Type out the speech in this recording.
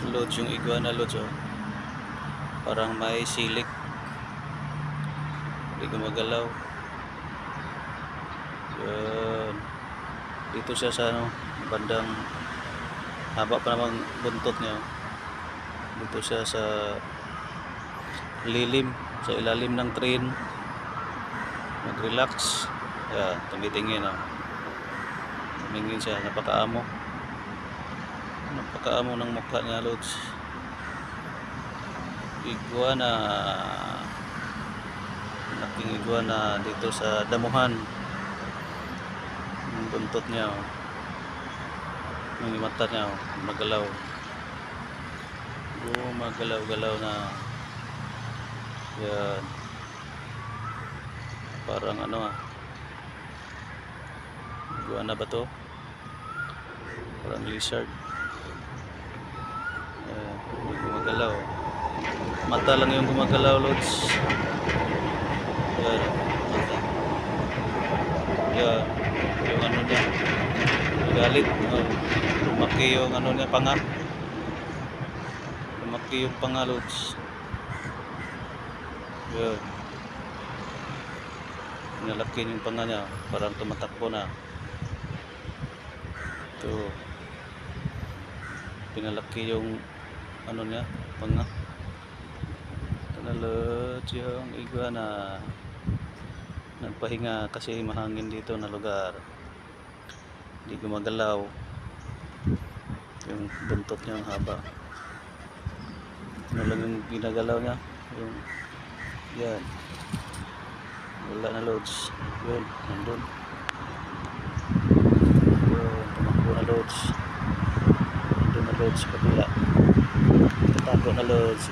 Lods yung iguana lods, oh. Parang may silik. Hindi gumagalaw. Yan. Dito siya sa bandang haba pa namang buntot niya, oh. Dito siya sa lilim, sa ilalim ng train. Mag-relax. Yan, tumitingin, oh. Tumingin siya, napakaamo ng mukha niya, lods. Iguana, laking iguana dito sa damuhan. Yung buntot niya, oh. Yung mata niya, oh, magalaw. Magalaw-galaw na. Yan. Parang iguana ba to? Parang lizard. Hindi gumagalaw. Mata lang yung gumagalaw, lods. Yan. Mata. Yan. Yung niya. Galit. Lumaki yung niya, panga. Lumaki yung panga, lods. Yan. Pinalaki yung panga niya. Parang tumatakbo na. Ito. Pinalaki yung niya, panga. Ito na, lods, yung iguana. Nagpahinga kasi mahangin dito na lugar. Hindi gumagalaw. Yung buntot niya ang haba. Ano lang yung ginagalaw niya? Yung yan. Wala na, lods. Yun, nandun. Yun, tumakbo na, lods. Nandun na, lods, kapila. Tatago na, lods.